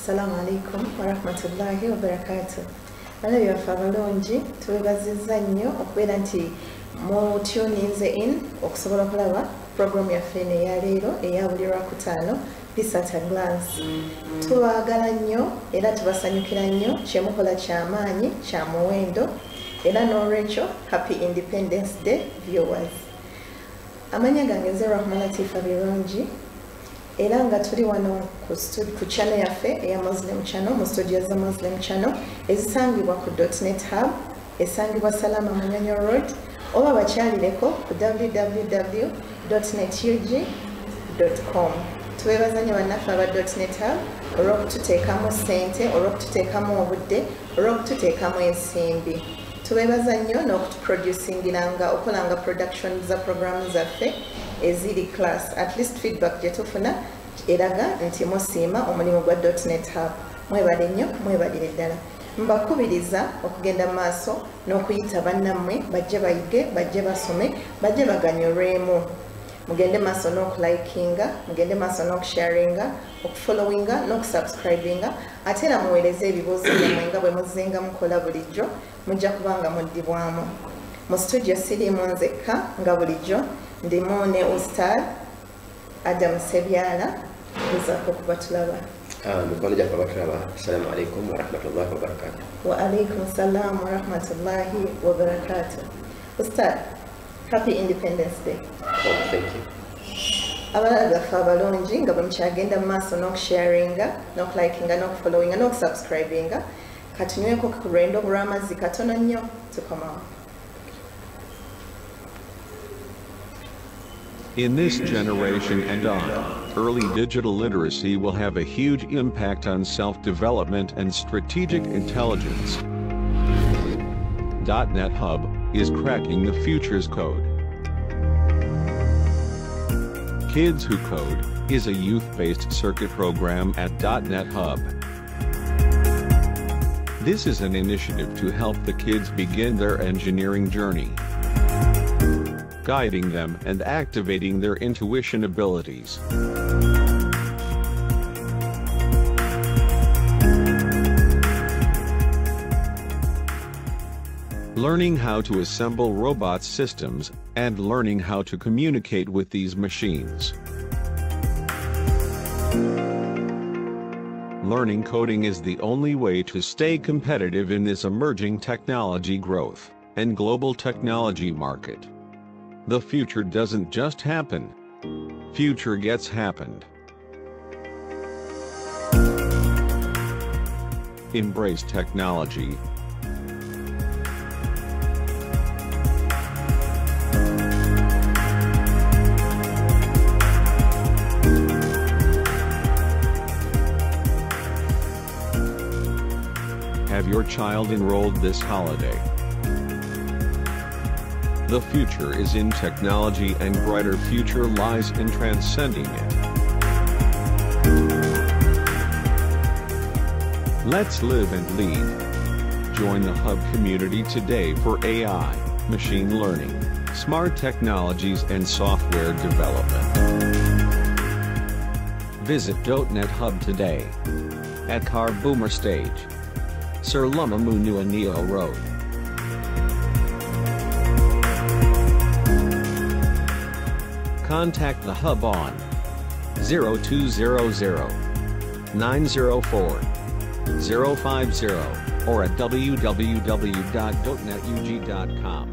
Assalamu alaikum wa rahmatullahi wa barakatuh. Bana byafa balongi tubebaziza nnyo okubeera nti mu tuninze in okusobola okulaba program yaffe ne ya leero eya buli Lwakutaano Peace at a Glance. Tubaagala nnyo era tubasanyukira nnyo kyemukola ky'amaanyi kya muwendo era n'olwekyo Happy Independence Day viewers. Amanya gange nze Rahma Latifa Birungi era nga tuli wano ku channel yaffe eya Muslim Channel mu studio za Muslim Channel ezisangibwa ku .net Hub esangibwa Salama Munyonyo Road oba bakyalireko ku www.netug.com. Tuwebaza nnyo bannaffe aba .net Hub olw'okututeekamu ssente olw'okututeekamu obudde olw'okututeekamu ensimbi. Tuwebaza nnyo n'okutuproducingiranga okolanga production za programu zaffe eziri class. At least feedback jetufuna eraga nti musiima omulimu gwa .net Hub. Mwebale nnyo mwebalire ddala. Mbakubiriza okugenda maaso n'okuyita bannammwe bajje bayige bajje basome bajje baganyolwemu. Mugende maaso n'okulikinga mugende maaso n'okusharinga okufollowinga n'okusubscribinga ate era muweereze ebibuuzo byammwe nga bwe muzzenga mukola bulijjo mujja kubanga muddibwamu. Mu studio siriimu nzekka nga bulijjo ndimu ne Ustad Adam Sebyala kuzaako kuba tulaba. Assalamu alaikum wa rahmatullahi wa barakatuh. Wa alaikum salam wa rahmatullahi wa barakatuh. Ustad, Happy Independence Day. Oh, thank you. Abalaga fa balongi nga bwemukyagenda mu maaso n'okusharinga n'okulikinga n'okufollowinga n'okusubscribinga katunyweko ku lwendo olw'amazzi katono nnyo tukomawo. In this generation and on, early digital literacy will have a huge impact on self-development and strategic intelligence. .NET Hub is cracking the future's code. Kids Who Code is a youth-based circuit program at .NET Hub. This is an initiative to help the kids begin their engineering journey, guiding them and activating their intuition abilities. Learning how to assemble robot systems, and learning how to communicate with these machines. Learning coding is the only way to stay competitive in this emerging technology growth and global technology market. The future doesn't just happen. Future gets happened. Embrace technology. Have your child enrolled this holiday? The future is in technology and brighter future lies in transcending it. Let's live and lead. Join the Hub community today for AI, machine learning, smart technologies and software development. Visit .NET Hub today at Car Boomer Stage, Sir Lumamunua Neo Road. Contact the Hub on 0200-904-050 or at www.netug.com.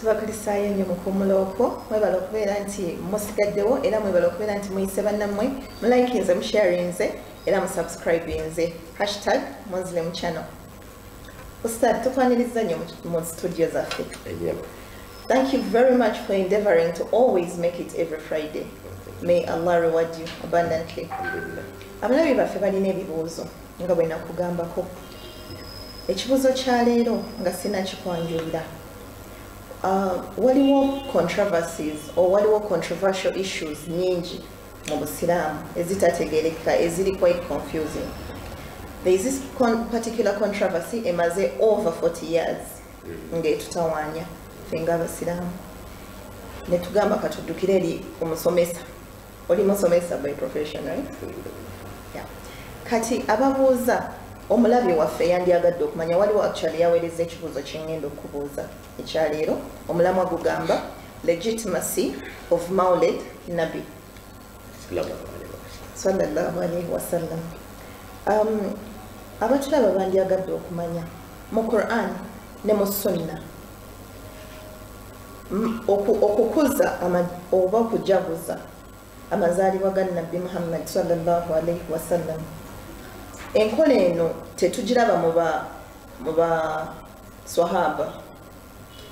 Tubakalisayo nnyo mukumula okwo mwebala okubeera nti musigaddewo era mwebala okubeera nti muyise bannammwe mulikinze musharinze era musubscribinze #Muslim Channel. Ustad tukwaniriza nnyo mu studio zaffe. Thank you very much for endeavoring to always make it every Friday. May Allah reward you abundantly. Abalabi baffe balina ebibuuzo nga bwe nakugambako. Ekibuuzo kya leero nga sinakikwanjulira. Waliwo controversies or waliwo controversial issues nyingi mu Busiraamu ezitategeereka eziri quite confusing. There is this particular controversy emaze over 40 years ng'etutawaanya ffe ng'Abasiraamu ne tugamba katuddukire eri omusomesa oli musomesa by profession, right? Yeah. Kati ababuuza omulabi waffe yandyagadde okumanya waliwo actually yaweereza ekibuuzo kyengenda okubuuza ekyaleero omulamwa gugamba legitimacy of Maulid Nabi sallallahu alayhi wasallam. Abatulaba bandyagadde okumanya mu Quran ne mu Sunna okukuza oba okujaguza amazaalibwa ga Nabbi Muhammad sallallahu alayhi wasallam. Enkola eno tetugiraba mu ba Swahaba,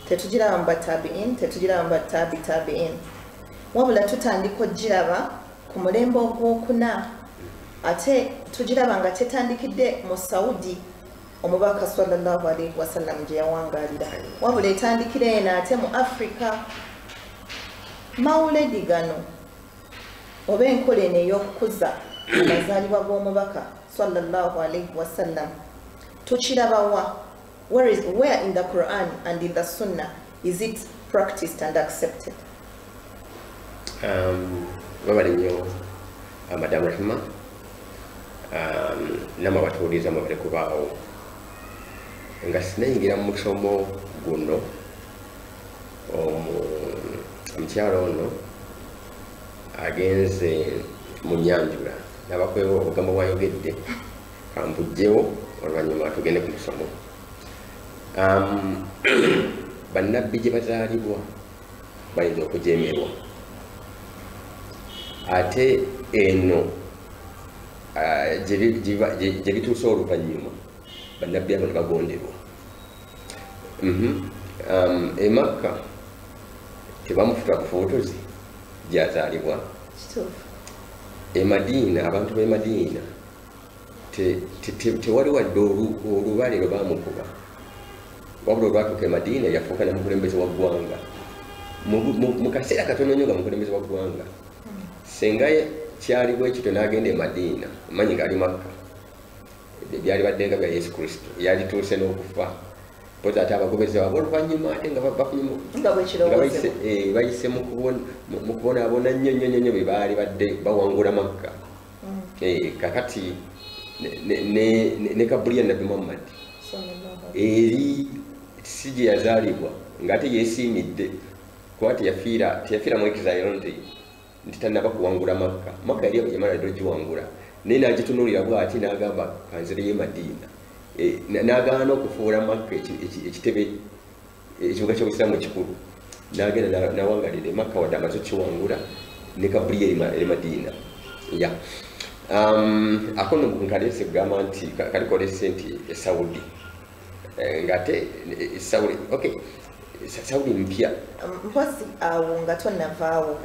tetugiraba mu batabi'in, tetugiraba mu tabi'in, wabula tutandika ogiraba ku mulembe ogwokuna, ate tugiraba nga tetandikidde mu Saudi omubaka sallallahu alayhi wasallam gye yawangalira, wabula etandikira eno ate mu Africa. Mawulidi gano oba enkola eno ey'okukuza amazaalibwa g'omubaka sallallahu alayhi wasallam tukirabawa? Where in the Quran and in the Sunnah is it practiced and accepted? Babali nnyo Madam Rahima, nama batuuliza mubere kubaawo nga sinayingira mu musomo guno omukyalo ono agenze mu nyanjula nabakwewo obugambo bwayogedde kambujjewo oluvannyuma tugende ku musomo. Bannabbi gye bazaalibwa bayinza okujeemerwa, ate eno gye bituusa oluvannyuma bannabbi abo ne bagonderwa. E Makka tebamufuta bufuutuzi gyazaalibwa. E Madiina, abantu b'e Madiina tewali wadde olubale lwe baamukuba, wabula olwatuuka e Madiina yafuuka ne mukulembeze wa ggwanga mu kaseera katono nnyo nga mukulembeze wa ggwanga. Senga kyali bwe kityo n'agenda e Madiina, omanyi ng'ali Makka, byali baddenga bya Yesu Kristo, yalituuse n'okufa. Poza ate abagobezi baabwe oluvannyuma ate nga bayise mu kubonaabona nnyo bwe baali badde bawangula Makka. Kakati ne Gabriel Nabbi Muhammad eri si gye yazaalibwa ng'ate yeesiimidde kuba teyafiira mu exile nti tannaba kuwangula Makka. Makka yali yamala dde ogiwangula naye n'agitunuulira bw'ati n'agamba kanzireyo e Madiina. N'agaana okufuula Makka ekitebe ekibuga ky'obusiraamu ekikulu, n'agenda n'awangalira Makka wadde amaze okukiwangula ne Gabriel e Madiina. Ako nno nkaleese kugamba nti kalikolese nti Saudi ng'ate Saudi mpya. Mpozi awo nga tonnavaawo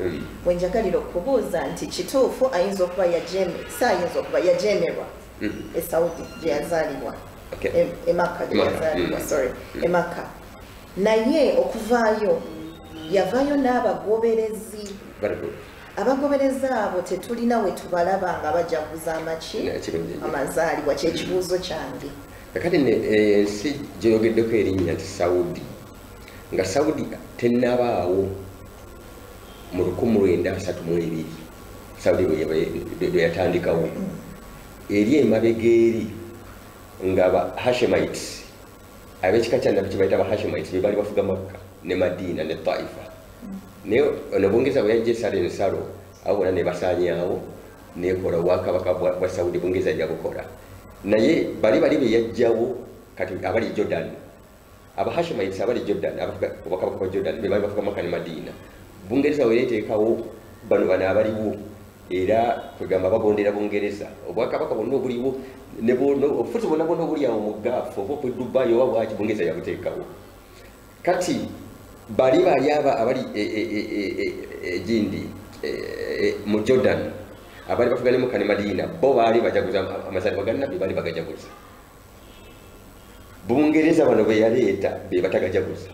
bwenjagalira okubuuza nti kituufu ayinza okuba saayinza okuba yajeemerwa e Saudi gye yazaalibwa, e Makka gye yazaalibwa, e Makka, naye okuvaayo yavaayo n'abagoberezi. Abagobereza abo tetulina we tubalaba nga bajaguza amazaalibwa. Kyekibuuzo kyange. Kakati ensi gyeyogeddeko erinnya nti Saudi, nga Saudi tennabaawo mu 1932 Saudi lwe yatandikawo. Eri emabega eri nga ba Hashemites, ab'ekika kya Nabbi kye bayita ba Hashemites, be baali bafuga Makka ne Madiina ne Taifa. Naye ono Bungereza bwe yajja esala ensalo abo bonna ne basaanyaawo nekola obwakabaka bwa Saudi Bungereza ajja bukola. Naye bali be yajjawo kati abali Jordan, aba Hashemites abali Jordan, obwakabaka bwa Jordan be baali bafuga Makka ne Madiina. Bungereza bwe yeteekawo bano abaliwo era kugamba bagondera Bungereza, obwakabaka bonna obuliwo ne obufuzi bonna obuli awo mu Gaafu oba ku Dubai oba bwaki Bungereza yabuteekawo. Kati bali aba abali egindi mu Jordan abali bafuga ne Makka ne Madiina bo baali bajaguza amazaalibwa ga Nabbi, baali bagajaguza. Bungereza bano be yaleeta be batagajaguza.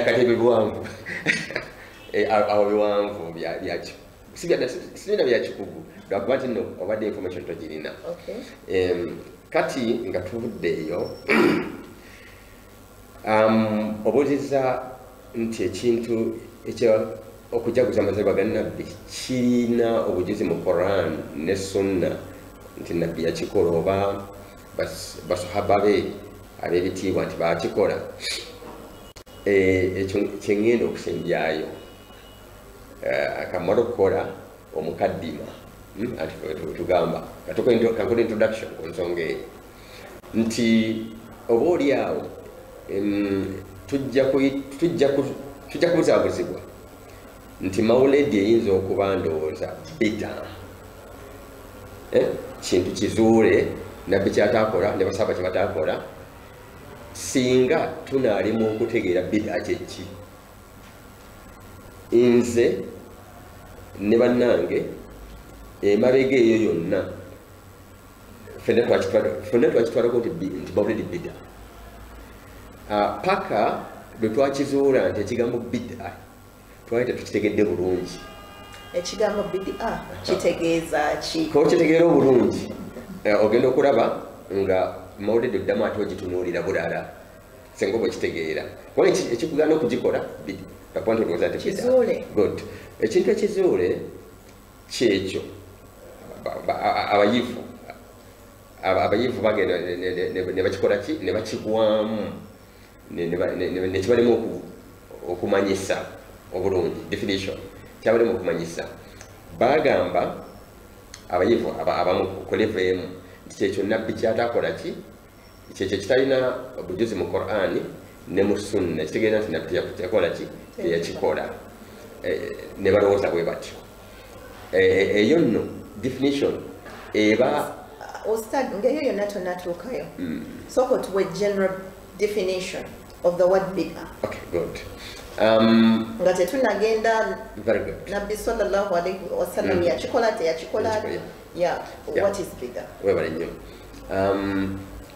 Akatebe biwanvu awo biwanvu byakyo sibina byakikugu lwakuba nti nno obadde information togirina. Kati nga tuvuddeeyo obuuliza nti ekintu okujaguza amazaalibwa ga nabbi kirina obujuzi mu Quran ne Sunna nti nabbi yakikola oba basahaba be ab'ebitiibwa nti bakikola. Ekyo kyengenda okusembyayo akamala okukola omukaddima tugamba kakola introduction ku nsonga eyo nti oba oli awo tujja kubuzaabuzibwa nti mawuledi eyinza okuba ndowooza bida kintu kizuule nabbi kyatakola ne basaba kye batakola singa tunaali mu kutegeera bida kyeki. Nze ne bannange emabega eyo yonna ffenna twakitwalako nti mawuledi bida paka lwe twakizuula nti ekigambo bida twali tetukitegedde bulungi. Ekigambo bida kitegeeza ki? Ko kitegeera obulungi ogenda okulaba nga mawuledi oddamu ate ogitunuulira bulala senga oba okitegeera kuba ekikugaana okugikola bida papanti olowooza nti kizuule. Good. Ekintu ekizuule kyekyo abayivu bagenda ne bakikola ki ne bakigwamu ne kibalemu okumanyisa obulungi definition kyabalemu okumanyisa bagamba abayivu abamu kuleveemu nti kyekyo nabbi kyatakola ki kyekyo kitalina obujuzi mu Qur'ani ne mu Sunna kitegeeza nti nabbi yakola ki teyakikola ne balowooza bwe batyo. Eyo nno definition eba Ustad ngeyo yonna tonatuukayo sooka otuwe general definition of the word bid'ah. Okay, good. Nga tetunagenda Very good. nabbi sallallahu alayhi wa sallam yakikola teyakikola. Yeah, what is bid'ah? Webale nnyo.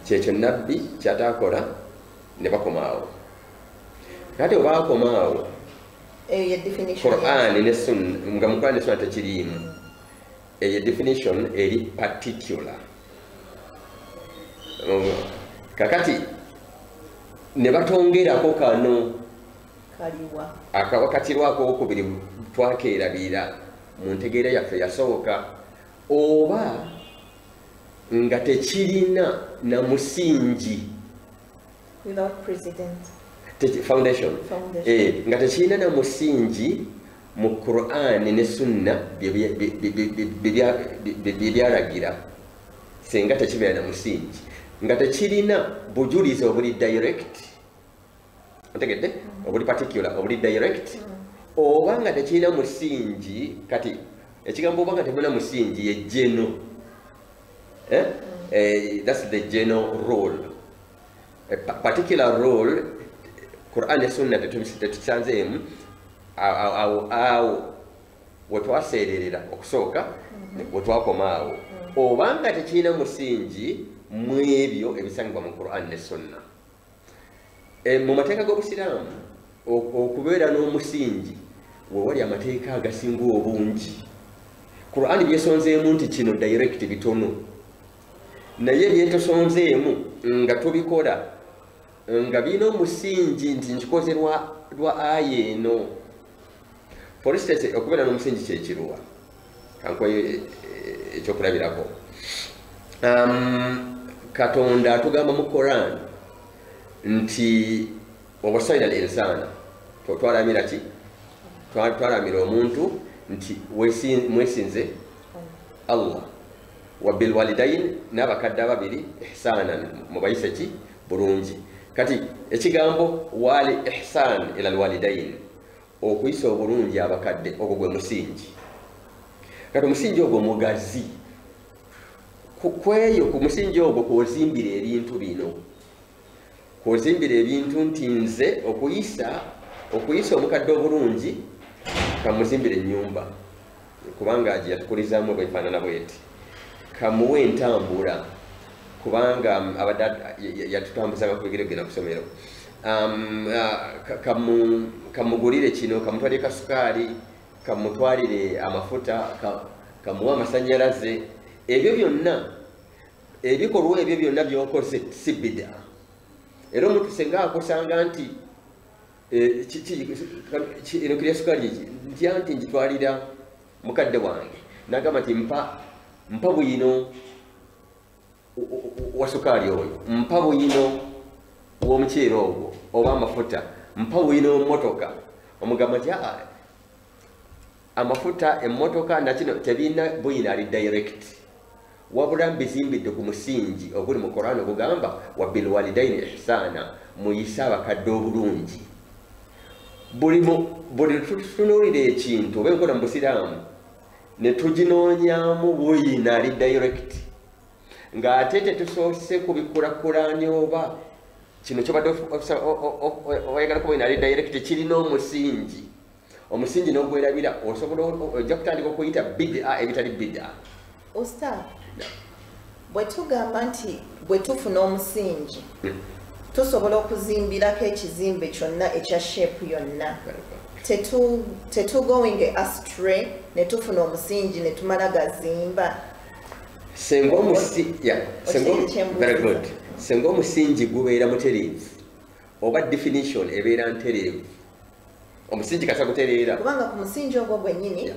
Kyekyo nabbi kyatakola ne bakomaawo. Kati oba akomaawo eyo definition Qur'an ne Sunna nga mu Qur'an ne Sunna tekiriimu eyo definition eri particular. Kakati ne batongerako kano kaliwa akawakatirwako okubiri twakeerabira mu ntegeera yaffe yasooka oba nga tekirina na musingi without president foundation. Nga tekirina na musingi mu Qur'an ne Sunna byalagira senga tekibeera na musingi nga tekirina bujulizi obuli direct otegedde obuli particular obuli direct oba nga tekirina musingi kati ekigambo oba nga tekirina musingi ye general that's the general rule. A particular rule Quran ne Sunna tetukisanzeemu awo wetwaseererera okusooka wetwakomaawo oba nga tekirina musingi mu ebyo ebisangibwa mu Quran ne Sunna. Mu mateeka g'Obusiraamu okubeera n'omusingi we wali amateeka agasinga obungi. Quran byesonzeemu nti kino direct bitono naye byetosonzeemu nga tubikola nga birina omusingi nti nkikoze lwa aya eno. For instance okubeera n'omusingi kyekiruwa kankoye ekyokulabirako. Katonda atugamba mu Quran nti wawasaina al-insana twalamira ki twalamira omuntu nti mwesinze Allah wa bil walidain n'abakadde ababiri ihsanan mubayise ki bulungi. Kati ekigambo wali ihsan ila alwalidain okuyisa obulungi abakadde ogwo gwe musingi. Kati omusingi ogwo mugazi kweyo ku musingi ogwo kwozimbira ebintu bino kwozimbira ebintu nti nze okuyisa omukadde obulungi kamuzimbira ennyumba kubanga agi yatukulizaamu bwefaanana bweti kamuwe entambula kubanga abadde yatutambuzanga ku bigere gena ku ssomero kamugulire kino kamutwalire kasukaali kamutwalire amafuta kamuwa amasannyalaze. Ebyo byonna ebikolwa ebyo byonna byokoze si bida. Era omuntu senga akusanga nti eno kirya sukali ntya nti njitwalira mukadde wange nagamba nti mpa buyino wa sukali oyo, mpa buyino w'omuceere ogwo oba amafuta, mpa buyino w'emmotoka. Omugamba nti amafuta emmotoka nakino tebirina buyino ali direct, wabula mbizimbidde ku musingi oguli mu Qur'an ogugamba wa bil walidaini ihsana, muyise abakadde obulungi. Buli tutunuulira ekintu oba enkola mu busiraamu ne tuginoonyamu buyino ali direct, ng'ate tetusoose kubikulakulanya oba kino kyobadde oyagala kuba ali direct kirina omusingi. Omusingi n'ogwerabira osobola ojja kutandika okuyita bid'a ebitali bid'a. Ustaz, bwe tugamba nti bwe tufuna omusingi tusobola okuzimbirako ekizimbe kyonna ekya shape yonna, tetugoing astray ne tufuna omusingi ne tumala gazimba. Senga omusingi gubeera mutereevu oba definition ebeera ntereevu, omusingi kasa gutereera kubanga ku musingi ogwo gwennyini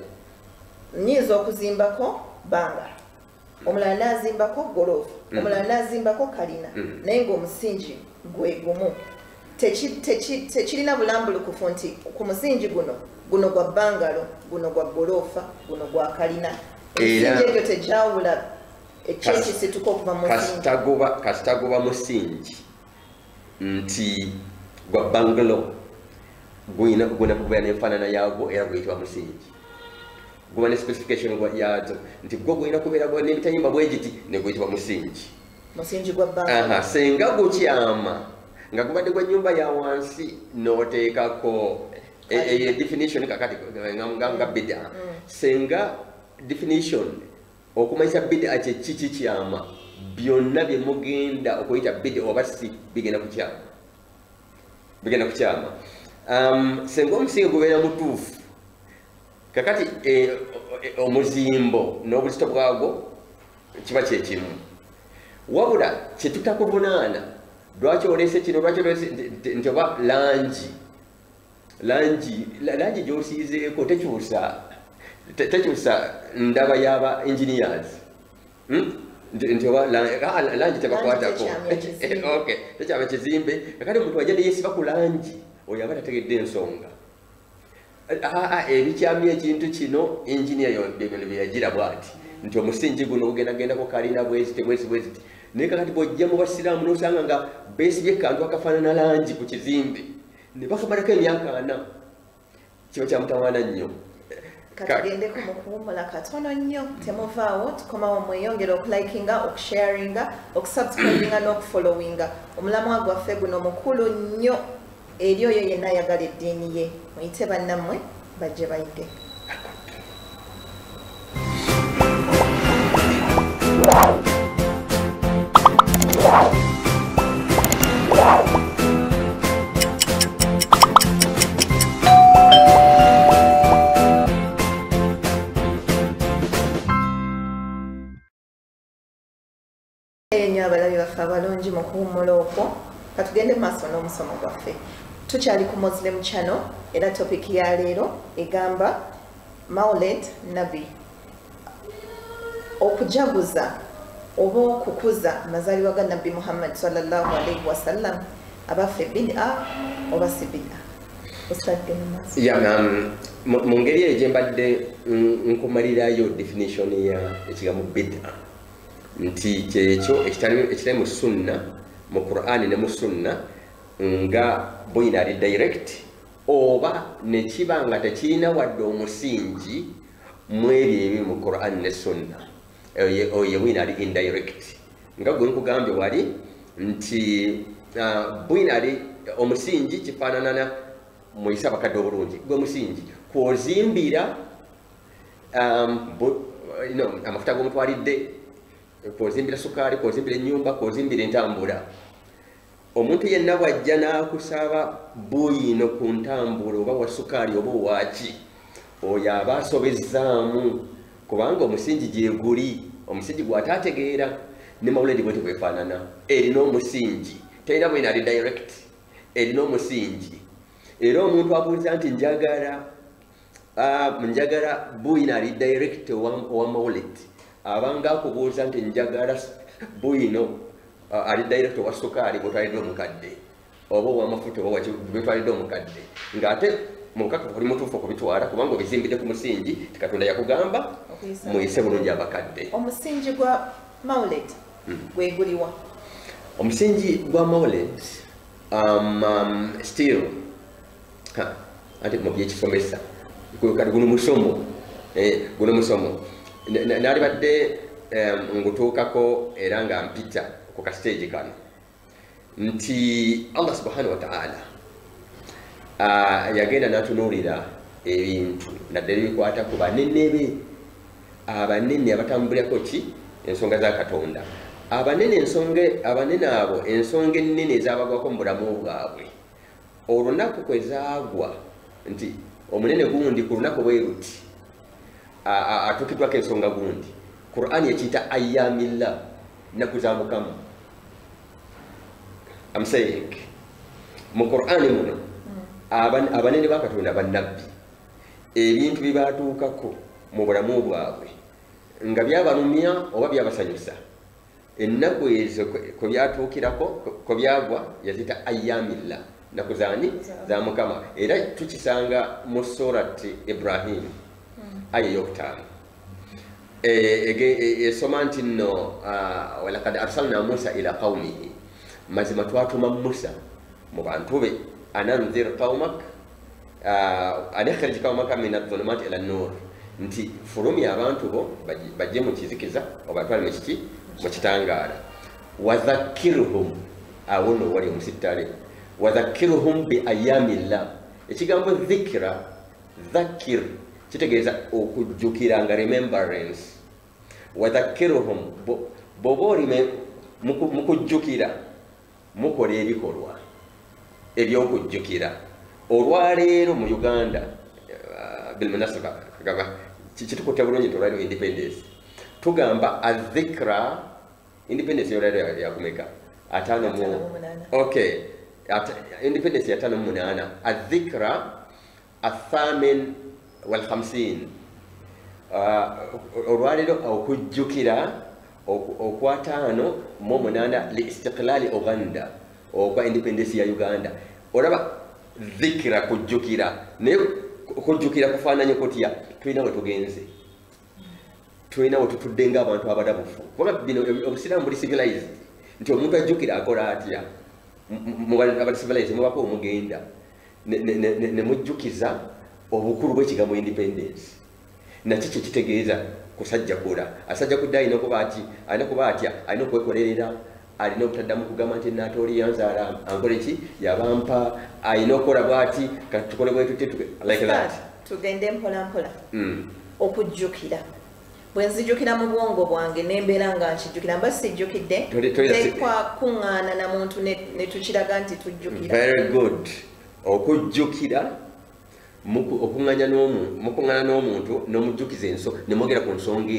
nnyinza okuzimbako banga, omulala n'azimbako golofu, omulala n'azimbako kalina, naye ng'omusingi gwe gumu. Tekirina bulambulukufu nti ku musingi guno gwa bangalo, guno gwa golofa, guno gwa kalina. Emisingi egyo tegyawula ekyekisituka okuva mu kasita guba musingi nti gwa bangalo guna kubeera n'enfaanana yaagwo era guyitibwa musingi, guba ne specification yazo nti gwo gulina kubeera n'ebitayimba bwe giti ne guyitibwa musingi. Musingi gwa bangalo senga gukyama nga gubadde gwa nnyumba ya wansi n'oteekako eyo definition kakati nga bid'a. Senga definition okumanyisa bid'a kyeki kikyama, byonna bye mugenda okuyita bid'a oba si bigenda kukyama. Senga omusingi gubeera mutuufu kakati omuzimbo n'obuzito bwagwo kiba kyekimu, wabula kyetutakuvunaana lwaki oleese kino, lwaki oleese nti oba langi gy'osiizeeko tekyusa ndaba y'aba engineers nti oba langi tebakwatako tekyaba kizimbe. Kakati omuntu wajja neyesiba ku langi oyo aba tategedde ensonga. Ebikyamya ekintu kino engineer byeyagira bwati nti omusingi guno ogendagendako kalina bweziti. Naye kakati bw'ojja mu basiraamu n'osanga nga beesibye kantu akafaanana langi ku kizimbe ne bakamalako emyaka 4, kiba kyamutawaana nnyo. Katugendeko mu kuwummula katono nnyo, temuvaawo, tukomawo mweyongera okulikinga, okusharinga, okusubscribinga n'okufollowinga. Omulamwa gwaffe guno mukulu nnyo eri oyo yenna ayagala eddiini ye. Muyite bannammwe bajje bayige. Enyo abalabi baffe abalungi mu kuwummula okwo, katugende mu maaso n'omusomo gwaffe. Tukyali ku Muslim Channel era topic ya leero egamba Maulid Nabi, okujaguza oba okukuza amazaalibwa ga Nabbi Muhammad sallallahu alaihi wasallam. Abaffe bid'a oba si bid'a? Mu ngeri eyo gye mbadde nkumalirayo definition ya ekigambo bid'a nti kyekyo ekitali mu sunna, mu Qur'ani ne mu sunna, nga buyina ali direct oba ne kiba nga tekirina wadde omusingi mu ebyo ebiri mu Qur'ani ne sunna, oyo buyina ali indirect. Nga gwe nkugambye wali nti buyina ali omusingi kifaanana muyise abakadde obulungi, gwe musingi kwozimbira amafuta g'omutwalidde, kwozimbira sukaali, kwozimbira ennyumba, kwozimbira entambula. Omuntu yenna bw'ajja n'akusaba buyino ku ntambula oba wa sukaali oba owaki, oyo aba asobezzaamu, kubanga omusingi gye guli, omusingi gw'ataategeera. Ne Mawulidi bwe bwefaanana, erina omusingi, terina bwina ali direct, erina omusingi. era omuntu abuuza nti njagala buyino ali direct owa mawulet abanga akubuuza nti njagala buyino ali direct owa sukaali bwetwalidde omukadde oba owamafuta oba bwetwalidde omukadde ng'ate mukaka oli mutuufu okubitwala kubanga obizimbidde ku musingi Katonda yakugamba muyise bulungi abakadde. Omusingi gwa mawulet gweguliwa? Omusingi gwa mawulet still ate mu byekisomesa kati guno musomo naali badde ngutuukako era nga mpita ku kasiteegi kano nti Allah subhanahu wa ta'ala yagenda n'atunuulira ebintu naddala ebikwata ku banene be abanene abatambulirako ki ensonga za Katonda abanene abo ensonga ennene ezabagwako mu bulamu bwabwe olunaku kwe zaagwa nti omunene gundi ku lunaku bwe ruti atuukiddwako ensonga gundi Qur'an yakiyita ayyamillah nnaku za Mukama. I'm saying mu Qur'an muno abanene ba Katonda bannabbi ebintu bibatuukako mu bulamu bwabwe nga byabalumya oba byabasanyusa ennaku ezo kwe byatuukirako kwe byagwa yazita ayyamillah nnaku zaani za Mukama era tukisanga mu surati Ibrahim aya ey'okutaano esoma nti nno walaqad arsalna Musa ila qaumihi mazima twatuma Musa mu bantu be ananzir qaumak anakhrij qaumaka min adh-dhulumati ila an-nur nti fulumya abantu bo bajje mu kizikiza obatwale mu kiki mu kitangaala wadhakkirhum awono wali omusittale wadhakkirhum bi ayyamillah ekigambo dhikra dhakkir kitegeeza okujjukira nga remembrance wadhakkirhum boborime mukujjukira mukola ebikolwa ebyokujjukira olwaleero mu Uganda bilmunasaba kagaba kitukutte bulungi tolwaliro independence tugamba adhikra independence yolwaliro yakumeka 5 okay independence ya 5 adhikra athamin wal 50 olwaleero okujjukira okwataano mu 8 li istiqlali Uganda okwa independence ya Uganda olaba dhikra kujjukira naye kujjukira kufaananya kutya tulina we tugenze tulina we tutudde ng'abantu abadabufu kubanga bino obusiraamu buli civilized nti omuntu ajjukira akola atya abali civilized mubako omugenda ne mujjukiza obukulu bw'ekigambo independence nakyo kye kitegeeza kusajja kula asajja kudda alina kuba atya alina okwekolerera alina obutaddamu kugamba nti Natooli yanzaala ankole ki yabampa alina okukola bwati katukole bwe tuti like that tugende mpola mpola okujjukira bwe nzijjukira mu bwongo bwange nembeera nga nkijjukira mba sijjukidde tekwakuŋŋaana na muntu ne tukiraga nti tujjukira. Very good. Okujjukira mukuŋŋaana n'omuntu n'omujjukiza ne mwogera ku nsonga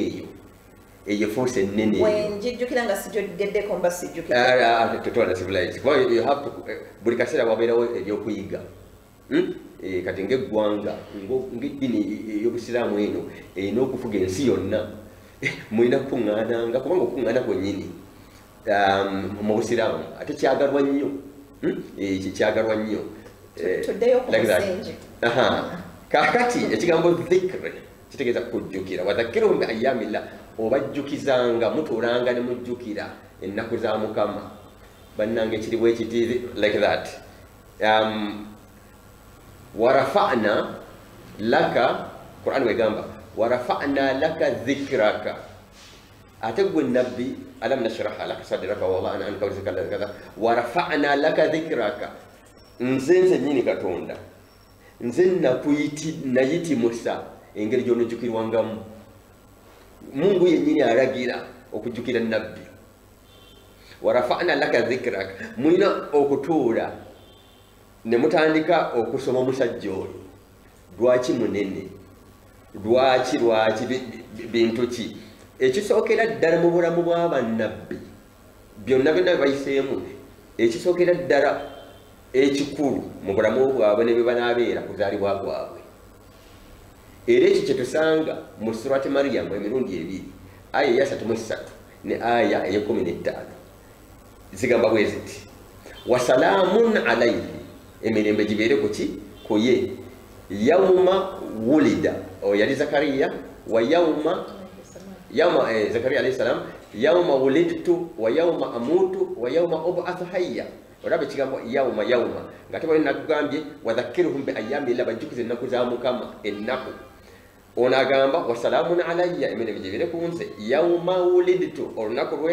eyo force ennene wenjijjukira nga sijogeddeko mba sijjukira tetwala civilized kuba you have to buli kaseera wabeerawo ebyokuyiga kati ng'eggwanga ng'eddiini ey'obusiraamu eno erina okufuga ensi yonna mulina kukuŋŋaananga kubanga okukuŋŋaana kwennyini mu busiraamu ate kyagalwa nnyo kyagalwa nnyo tuddeyo ku musingi kakati ekigambo dhikri kitegeeza kujjukira wadhakkirhum bi ayyamillah obajjukizanga mutuulanga ne mujjukira ennaku za Mukama bannange kiri bwe kiti like that warafa'na laka Qur'an wegamba warafa'na laka dhikraka ate gwe nabbi alam nashraha laka sadraka wa wada'na anka wizraka kaza warafa'na laka dhikraka nze nnyini Katonda nze nayitimusa engeri gy'onojjukirwangamu Mungu yennyini aragira okujjukira nabbi warafa'na laka dhikraka mulina okutuula ne mutandika okusoma omusajja oyo lwaki munene lwaki bintu ki ekisookera ddala mu bulamu bw'abannabbi byonna byonna bayiseemu ekisookera ddala ekikulu mu bulamu bwabwe ne bwe banaabeera kuzaalibwa kwabwe. Era ekyo kye tusanga mu surati Mariyamu emirundi ebiri, aya eya 33 ne aya eya 15 zigamba bwe ziti wasalaamun alayhi, emirembe gibeere ku ye, yawma wulida, yali Zakariya, wa yawma Zakariya alayhi salam, yawma wulidtu wa yawma amutu wa yawma ub'athu hayya. Orabe kigambo yawma ngate bali nakugambye wadhakiruhum bi ayami la bajukize ennaku za Mukama ennaku. Ono agamba wasalamun alayya, emirembe gibeere ku nze, yawma wulidtu, olunaku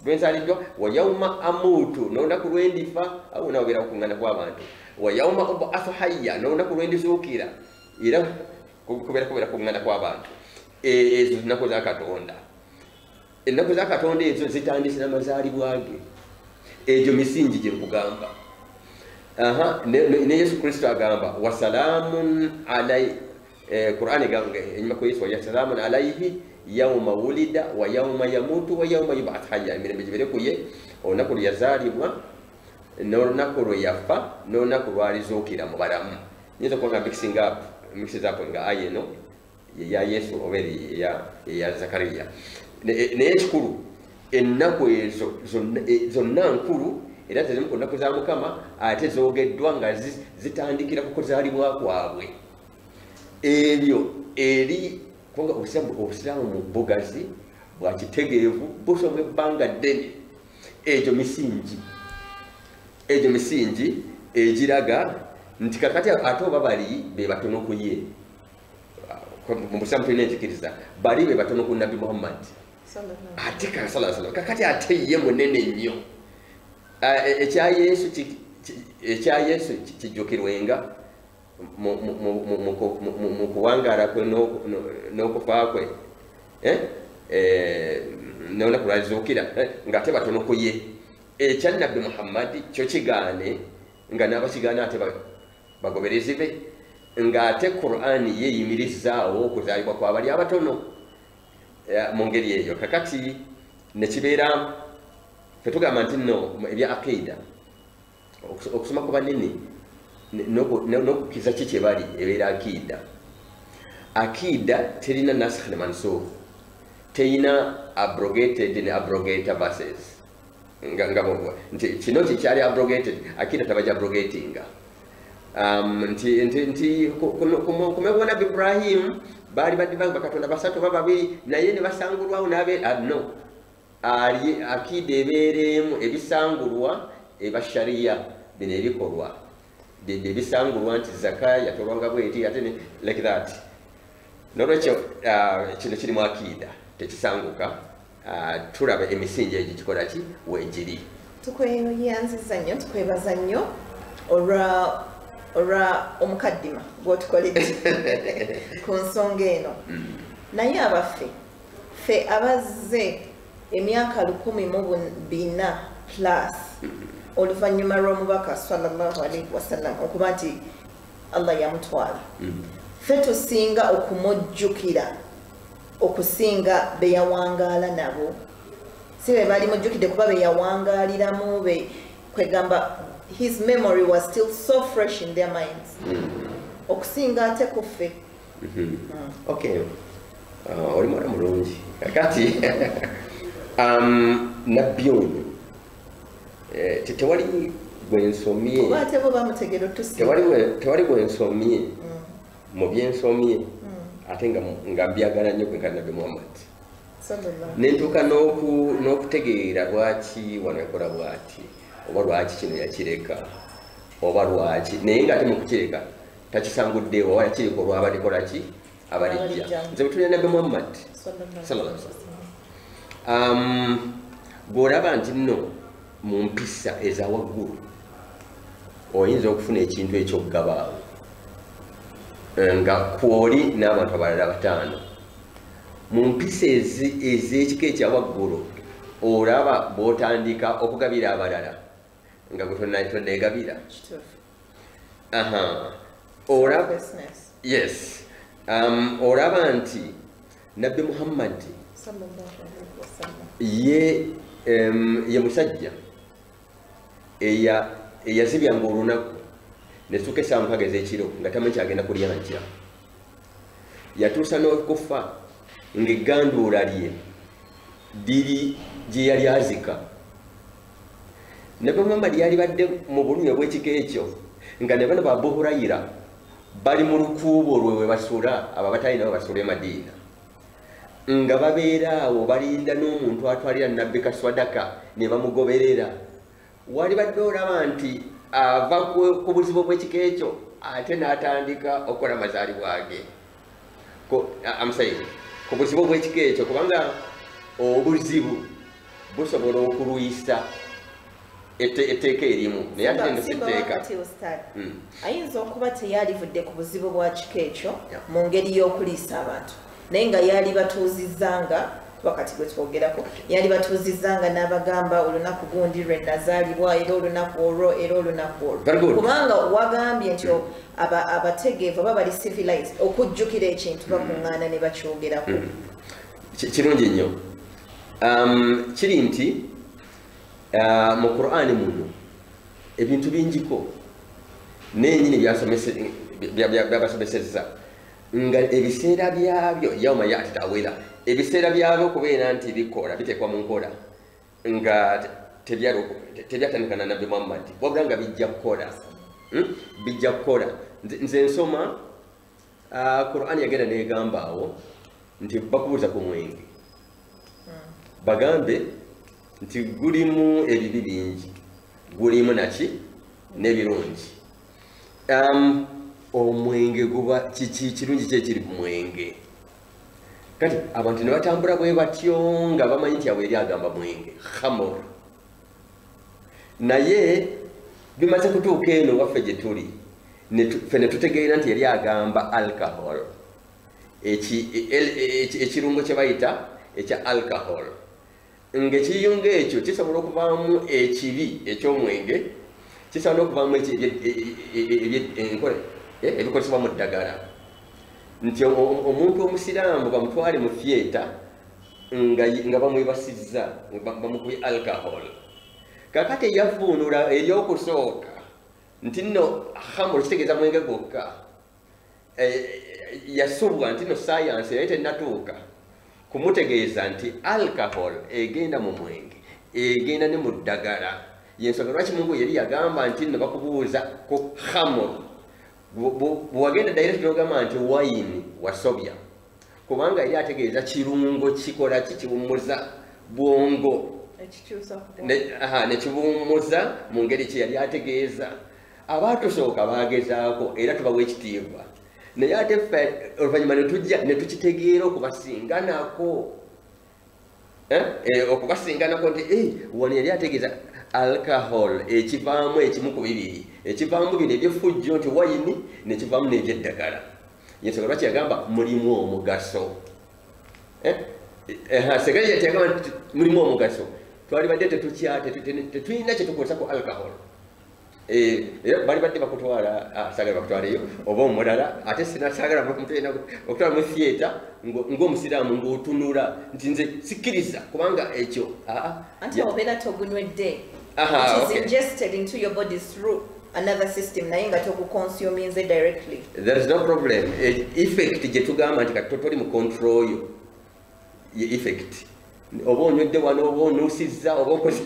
lwenzaliddwa, wa yawma amutu, n'olunaku lwendifa awo nawobeera okungana kw'abantu, wa yawma ub'athu hayya, n'olunaku lwendizuukira era kubeera kungana kw'abantu. Ezo nnaku za Katonda. Ennaku za Katonda ezo zitandise n'amazaalibwa ge. Ejo misingi gye nkugamba. Ne Yesu Kristo agamba wasalamun alayhi, Qur'an egamba enyuma ku Yesu wa salamun alayhi yawma wulida wa yawma yamutu wa yawma yub'ath hayya, emirembe gibeere ku ye, olunaku lwe yazaalibwa n'olunaku lwe yafa n'olunaku lwalizuukira mu balamu. Nyinza okuba nga mixes up nga aya eno ya Yesu oba ya Zakariya. Naye ekikulu ennaku ezo zonna nkulu era tezimu ku nnaku za Mukama, ate zoogeddwa nga zitandikira ku kuzaalibwa kwabwe. Ebyo eri kubanga obusiraamu bugazi bwa kitegeevu busoma ebbanga ddene. Egyo misingi egiraga nti kakati ate oba bali be batono ku ye. Mu busiraamu tulina enzikiriza bali be batono ku Nabbi Muhammad ate sallallahu alaihi wasallam, kakati ate ye munene nnyo. Ekya Yesu kijjukirwenga mu kuwangaala kwe n'okufa kwe, n'olunaku lwalizuukira ng'ate batono ku ye. Ekya Nabbi Muhammad kyo kigaane nga n'abakigaana ate bagoberezi be, ng'ate Qur'an yeeyimirizaawo okuzaalibwa kw'abali abatono mu ngeri eyo. Kakati ne kibeera fetugamba nti nno ebya aqida okusoma ku banene n'okukiza ki kye bali ebeera akida terina nasikh ne mansukh, terina abrogated ne abrogator verses nti kino kikyali abrogated, akida tabaja abrogatinga. Nti kumebona Ibrahim bali badibanga bakatonda basatu baba babiri naye ne basangulwawo n'abe no, ali akida ebeeremu ebisangulwa eba sharia bino ebikolwa ebisangulwa nti zaka yatolwanga bweti ate like that. Nolwekyo kino kiri mu akida tekisanguka. Tulaba emisingi egyo kikola ki weegiri. Tukweyanziza nnyo, tukwebaza nnyo olwa omukaddima gw'otukoledde ku nsonga eno. Naye abaffe ffe abazze emyaka 14 plus oluvannyuma lw'omubaka sallallahu alaihi wasallam okuba nti Allah yamutwala, ffe tusinga okumujjukira okusinga be yawangaala nabo. Si be bali mujjukidde kuba be yawangaaliramu, kwegamba his memory was still so fresh in their minds. Okusinga ate ku ffe. Okay, oli mwana mulungi. Kakati nabbi ono tewali gwensomye, oba ate bo bamutegera otusi, tewali gwensomye mu byensomye ate nga mbyagala nnyo kwe Nabbi Muhammad. Nentuuka n'okutegeera lwaki wano yakola bw'ati, oba lwaki kino yakireka, oba lwaki naye ng'ate mu kukireka takisanguddeewo, oba yakireka olw'abalikola ki abalijja. Nze bwe Nabbi Muhammad sallallahu alaihi wasallam bw'olaba nti nno mu mpisa eza waggulu oyinza okufuna ekintu ekyokugabaawo nga kwoli n'abantu abalala 5 mu mpisa ez'ekika ekya waggulu olaba bw'otandika okugabira abalala nga gwe tonneegabira. Yes, olaba nti Nabbi Muhammad ye musajja eyazibyanga olunaku netuuka essaawa mukaaga ez'ekiro nga tamanyi kyagenda kulya nkya yatuusa n'okufa ng'egganduula lye liri gye yali azika nabi Muhammad yali badde mu bulumi obw'ekika ekyo nga ne bano ba Abu Hurayra bali mu lukuubo lwe we basula abo abatalina we basula e Madiina nga babeera awo balinda n'omuntu atwalira nabbi kaswadaka ne bamugoberera wali badde olaba nti ava ku buzibu bw'ekika ekyo ate n'atandika okukola mazaalibwa ge ku buzibu bw'ekika ekyo kubanga obuzibu busobola okulwisa etteeka erimu naye ate ndoseteeka ayinza okuba teyalivudde ku buzibu bwa kika ekyo mu ngeri y'okuliisa abantu naye nga yali batuuzizanga wakati gwe twogerako yali batuuzizanga n'abagamba olunaku gundi lwe nazaalibwa era olunaku olwo era olunaku olwo kubanga wagambye nti abategeevu aba bali civilized okujjukira ekintu bakuŋŋaana ne bakyogerako kirungi nnyo kiri nti mu Qur'ani muno ebintu bingiko nenyini byabasomesezza nga ebiseera byabyo yawma yati tawila ebiseera byabyo kubeera nti bikola bitekwa mu nkola nga tebyatandika na Nabbi Muhammad wabula nga bijja kukola nze nsoma Qur'ani yagenda negamba awo nti bakubuuza ku mwenge bagambe nti gulimu ebibi bingi gulimu naki n'ebirungi omwenge guba kirungi kyekiri ku mwenge kati abantu ne batambula bwe batyo nga bamanyi nti awo eri agamba mwenge khamor naye bimaze kutuuka eno waffe gye tuli ffe ne tutegeera nti yali agamba alcohol ekirungo kye bayita ekya alcohol ng'ekiyungo ekyo kisobola okuvaamu ekibi eky'omwenge kisobola okuvaamu ebikozesebwa mu ddagala nti omuntu omusiraamu bamutwale mu theatre nga bamwebasizza bamukubye alcohol kakati eyavuunula eryokusooka nti nno hamul kitegeeza mwenge gwokka yasubwa nti nno sayansi naye tennatuuka kumutegeeza nti alcohol egenda mu mwenge egenda ne mu ddagala yensonga lwaki Mungu yali yagamba nti nno bakubuuza ku hamul bwewagenda direct n'ogamba nti wayini wasobya kubanga yali ategeeza kirungo kikola kikiwummuza bwongo nekibuwummuza mu ngeri kye yali ategeeza abaatusooka baagezaako era tubawa ekitiibwa naye ate ffe oluvannyuma ne tukitegeera okubasinganako nti wano yali ategeeza alcohol ekivaamu ekimu ku bibiri ekivaamu bino ebyefujjo nti wayini nekivaamu n'ebyeddagala yensonga lwaki yagamba mulimu omugaso segali yagamba nti mulimu omugaso twalibadde tetulina kyetukozesa ku alcohol bali badde bakutwala sagala bakutwaleyo oba omulala ate sinasagala okutwala mu theatre ng'omusiraamu ng'otunula nti nze sikkiriza kubanga ekyo anti obeera togunywedde it is ingested into your body through another system naye nga tokuconsuminze directly there is no problem effect gye tugamba nti kati toli mu control yo ye effect oba onywedde wano oba onuusizza oba okoze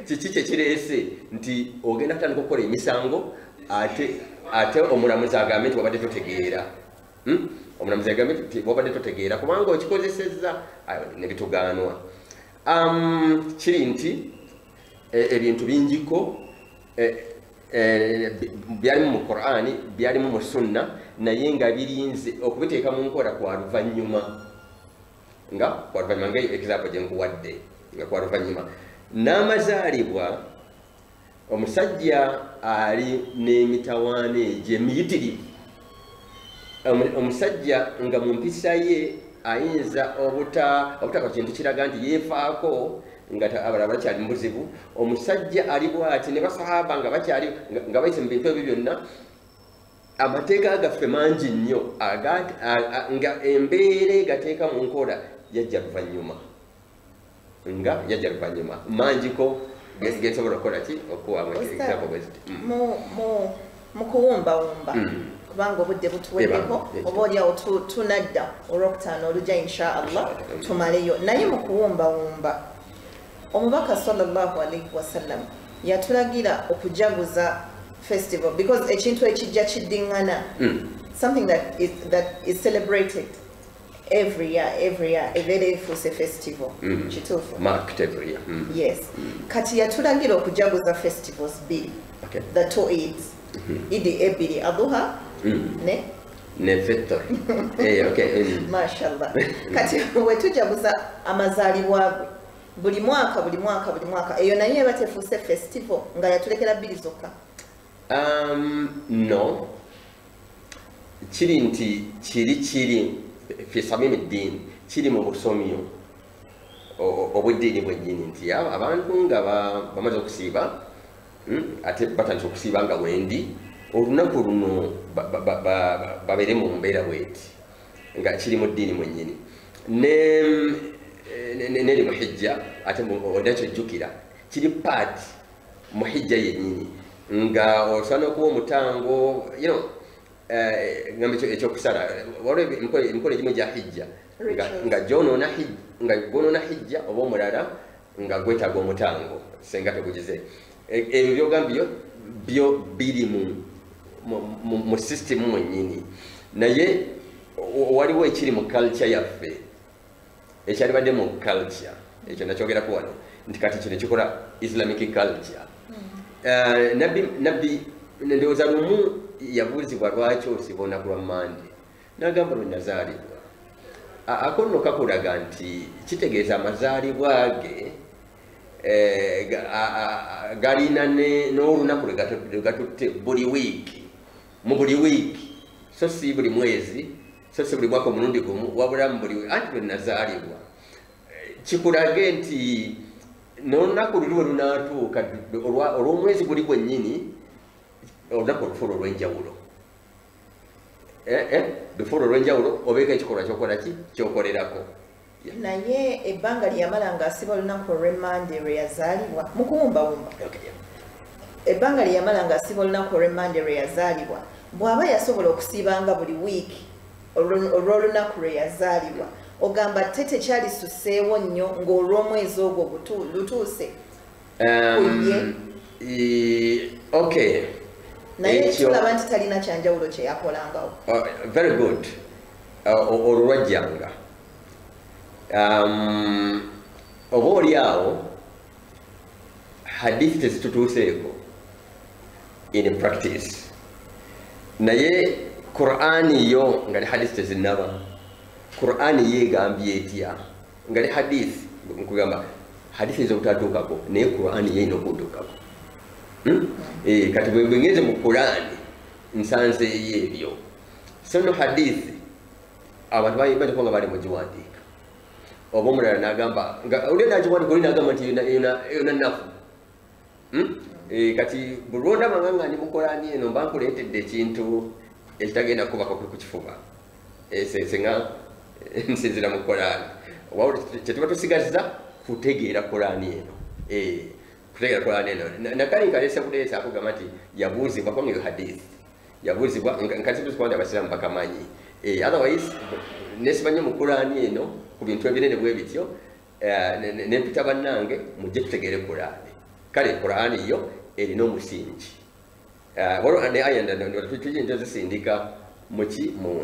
kiki kyekireese nti ogenda kutandika okukola emisango ate omulamuzi agambe nti wabadde totegeera omulamuzi agambe nti wabadde totegeera kubanga okikozesezza nebitugaanwa kiri nti ebintu bingiko byalimu mu Qur'ani byalimu mu sunna naye nga birinze okubiteeka mu nkola kwa luvannyuma nga example gye nkuwadde nga kwa luvannyuma n'amazaalibwa omusajja ali n'emitawaana egyo emiyitirivu omusajja nga mu mpisa ye ayinza obutaka kintu kiraga nti yeefaako nga abalala bakyali mu buzibu omusajja ali bw'ati ne basahaba nga bayise mu bintu ebyo byonna amateeka gaffe mangi nnyo nga embeera egateeka mu nkola yajja luvannyuma mangiko gensobola okukola ki okuwa example bweziti mu kuwumbawumba kubanga obudde butuweddeko oba oliawo tunadda olwokutaano olujja inshaallah tumaleyo naye mu kuwumbawumba omubaka sallallahu alaihi wasallam yatulagira okujaguza festival because ekintu ekijja kiddingana something that is celebrated every year ebeera efuuse festival kituufu marked every year yes kati yatulagira okujaguza festivals bbiri the two Eids idi ebiri aduha ne fitr mashallah kati wetujaguza amazaalibwa buli mwaka eyo naye eba tefuuse festival nga yatulekera bbiri zokka no kiri nti kiri fi samimi ddiini kiri mu busomyo obw'eddiini bwennyini nti abantu nga bamaze okusiiba ate batandise okusiiba nga wendi olunaku luno babeere mu mbeera bweti nga kiri mu ddiini mwennyini neri muhijja ate odakyojjukira kiri paati muhijja yennyini nga osobola okuba omutango ngambe ekyokusala waliwo emikolo egimu gya hijja nga gwonoona hijja oba omulala nga gwetaaga omutango senga tegugize ebyo byogambye byo biri mu system mwennyini naye waliwo ekiri mu culture yaffe ekyalibadde mu culture ekyo nakyogeraku wano nti kati kino kikola islamic culture nabbi ndowooza lumu yabuuzibwa lwaki osiba olunaku lwa mande n'agamba lwe nazaalibwa akono kakulaga nti kitegeeza amazaalibwa ge galina n'olunaku lwe gatutte buli wiiki mu buli wiiki so si buli mwezi so si buli mwaka omulundi gumu wabula mu buli wiiki anti lwe nazaalibwa kikulage nti n'olunaku luli we lunaatuuka olw'omwezi guli gwennyini olunaku olufuula olw'enjawulo lufuula olw'enjawulo obeeko ekikolwa kyokola ki kyokolerako naye ebbanga lyeyamala ng'asiba olunaku olw'emmande lwe yazaalibwa mu kuwumbawumba ebbanga lyeyamala ng'asiba olunaku olw'emmande lwe yazaalibwa bw'aba yasobola okusiibanga buli wiiki olw'olunaku lwe yazaalibwa ogamba te tekyalisuseewo nnyo ng'olw'omwezi ogwo lutuuse okay naye tulaba nti talina kyanjawulo kye yakolangawo very good olwo lwajjanga oba oli awo hadithi tezitutuuseeko in practice naye Qur'ani yo nga li hadithi tezinnaba Qur'ani yeegambye etya nga li hadithi nkugamba hadithi ez'obutatuukako naye Qur'ani ye erina okutuukako kati bwe ngeze mu Qur'ani nsanzeeyo ebyo so no hadithi abantu bajja nga bali mugiwandiika oba omulala n'agamba nga oli nagiwandiika oli n'agamba nti yona nnafu kati buli lwondaba nga ndi mu Qur'ani eno mba nkuleetedde ekintu ekitagenda kubako ku kifuba senga nsinzira mu Qur'ani kyetuba tusigazza kutegeera Qur'ani eno kutegeera Qur'ani eno nakali nkalese buleesa akugamba nti yabuuzibwa kwa ngeyo hadithi yabuuzibwa nkatituzikwanda abasiraamu bakamanyi otherwise nesimanyi mu Qur'ani eno ku bintu ebinene bwe bityo nempita bannange mujje tutegeere Qur'ani kale Qur'ani yo erina omusingi waliwo ne aya endala tuyinza ozisindika mu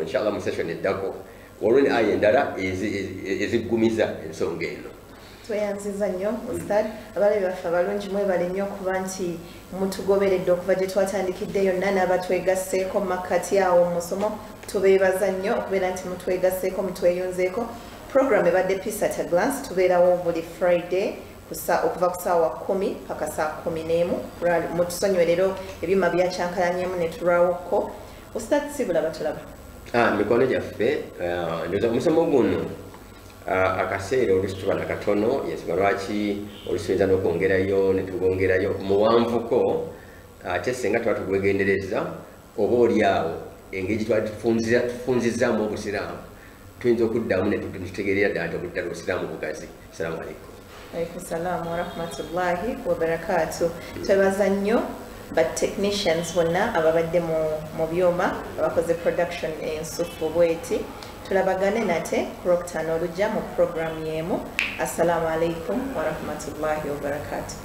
inshallah mu session eddako waliwo ne aya endala eziggumiza ensonga eno tweyanziza nnyo ustad abalabi baffe abalungi mwebale nnyo okuba nti mutugoberedde okuva gye twatandikidde yonna n'abatwegasseeko mu makkati awo mu musomo tubeebaza nnyo okubeera nti mutwegasseeko mutweyunzeeko program ebadde Peace at a Glance tubeerawo buli Friday okuva ku ssaawa 10 paka saa 11 mutusonyiwe leero ebyuma byakyankalanyemu ne tulwawokko ustad sibula batulaba mikono gyaffe ndoza ku musomo guno akaseera olusi tuba nakatono yensonga lwaki olusi tuyinza n'okwongerayo ne tugongerayo muwanvuko ate senga tuba tugwegendereza oba oli awo engeri twali tufunzizaamu obusiraamu tuyinza okuddamu ne tutegeerera ddala nti obuddala obusiraamu bugazi. Assalamu alaikum. Alaikum salaam wa rahmatullahi wa barakatuh. Twebaza nnyo ba technicians bonna ababadde mu byuma abakoze production ensufu bweti. Tulabagane nate Rocktan olujja mu program yemu. Assalamu alaikum wa rahmatullahi wa barakatuh.